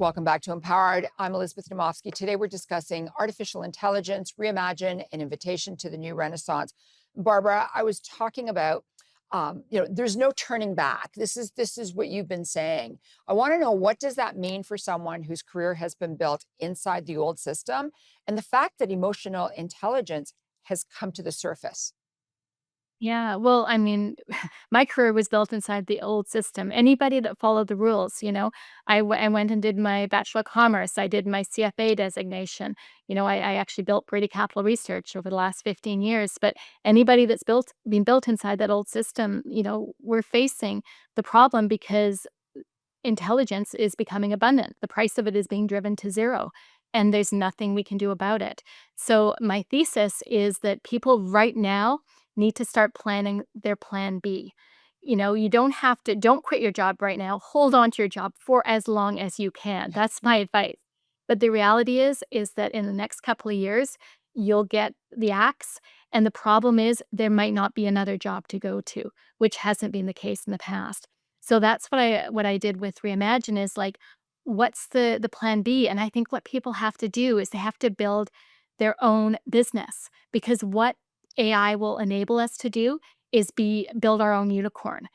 Welcome back to Empowered. I'm Elizabeth Namofsky. Today we're discussing artificial intelligence, reimagine, an invitation to the new renaissance. Barbara, I was talking about, there's no turning back. This is what you've been saying. I want to know, what does that mean for someone whose career has been built inside the old system, and the fact that emotional intelligence has come to the surface? Yeah, well, I mean, my career was built inside the old system. Anybody that followed the rules, I went and did my Bachelor of Commerce. I did my CFA designation. I actually built Brady Capital Research over the last 15 years. But anybody that's been built inside that old system, we're facing the problem because intelligence is becoming abundant. The price of it is being driven to zero, and there's nothing we can do about it. So, my thesis is that people right now need to start planning their plan B. You don't quit your job right now. Hold on to your job for as long as you can. That's my advice. But the reality is that in the next couple of years, you'll get the axe. And the problem is there might not be another job to go to, which hasn't been the case in the past. So that's what I did with Reimagine is like, what's the plan B? And I think what people have to do is they have to build their own business, because what AI will enable us to do is be build our own unicorn.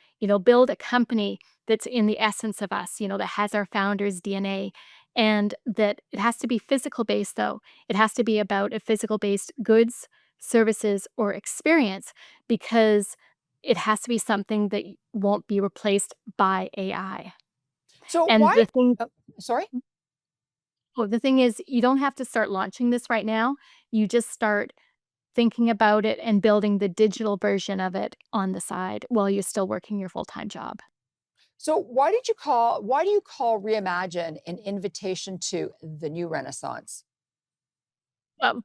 Build a company that's in the essence of us, that has our founders' DNA. And that it has to be physical based though. It has to be about a physical based goods, services, or experience, because it has to be something that won't be replaced by AI. So And why? the thing Uh, Sorry. well, the thing is, you don't have to start launching this right now. You just start thinking about it and building the digital version of it on the side while you're still working your full-time job. So why do you call Reimagine an invitation to the new renaissance?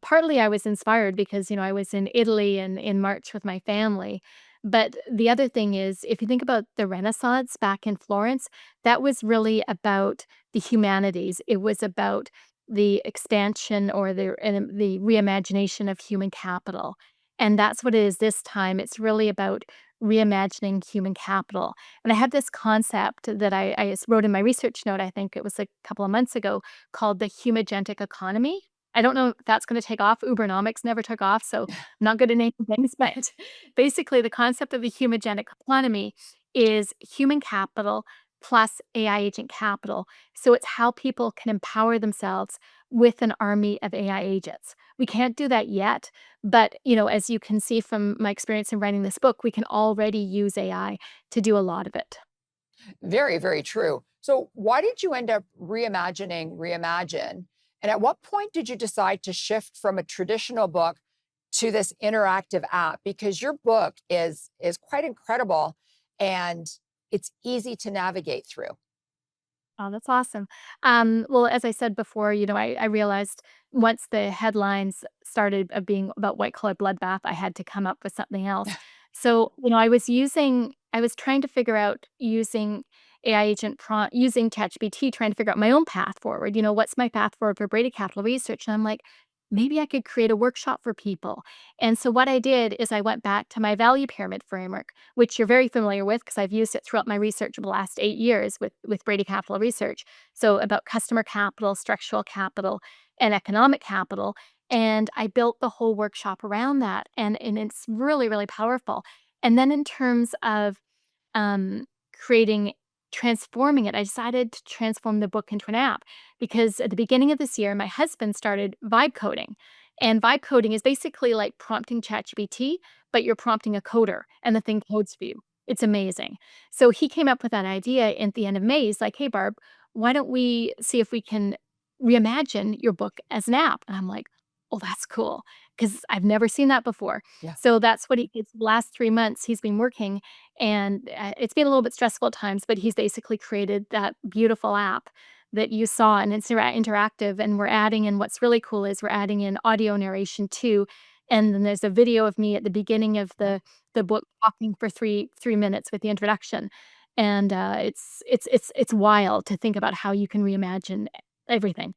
Partly I was inspired because, I was in Italy in March with my family. But the other thing is, if you think about the Renaissance back in Florence, that was really about the humanities. It was about the expansion or the reimagination of human capital. And that's what it is this time. It's really about reimagining human capital. And I had this concept that I wrote in my research note, I think it was a couple of months ago, called the humagentic economy. I don't know if that's gonna take off. Ubernomics never took off, so I'm not good at naming things, but basically the concept of the humagenic economy is human capital plus AI agent capital. So it's how people can empower themselves with an army of AI agents. We can't do that yet, but, as you can see from my experience in writing this book, we can already use AI to do a lot of it. Very, very true. So why did you end up reimagining Reimagine? And at what point did you decide to shift from a traditional book to this interactive app? Because your book is quite incredible, and it's easy to navigate through. Oh, that's awesome. Well, as I said before, I realized once the headlines started of being about white collar bloodbath, I had to come up with something else. So, I was trying to figure out using AI agent prompt, using ChatGPT, trying to figure out my own path forward. What's my path forward for Brady Capital Research? And I'm like, maybe I could create a workshop for people. And so what I did is I went back to my value pyramid framework, which you're very familiar with because I've used it throughout my research of the last 8 years with Brady Capital Research. So about customer capital, structural capital, and economic capital. And I built the whole workshop around that. And it's really, really powerful. And then in terms of creating transforming it, I decided to transform the book into an app because at the beginning of this year, my husband started vibe coding. And vibe coding is basically like prompting ChatGPT, but you're prompting a coder and the thing codes for you. It's amazing. So he came up with that idea at the end of May. He's like, hey, Barb, why don't we see if we can reimagine your book as an app? And I'm like, oh, that's cool because I've never seen that before. Yeah. So that's what it's the last 3 months he's been working, and it's been a little bit stressful at times, but he's basically created that beautiful app that you saw, and it's interactive. And we're adding in what's really cool is we're adding in audio narration too. And then there's a video of me at the beginning of the book talking for three minutes with the introduction. And it's wild to think about how you can reimagine everything.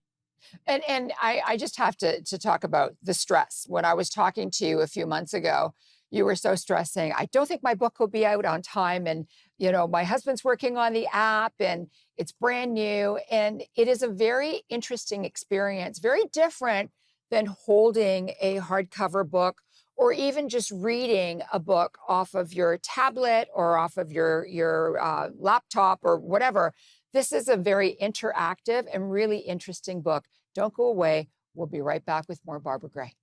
And I just have to talk about the stress. When I was talking to you a few months ago, You were so stressed saying, I don't think my book will be out on time. And, my husband's working on the app and it's brand new. And it is a very interesting experience, very different than holding a hardcover book or even just reading a book off of your tablet or off of your laptop or whatever. This is a very interactive and really interesting book. Don't go away. We'll be right back with more Barbara Gray.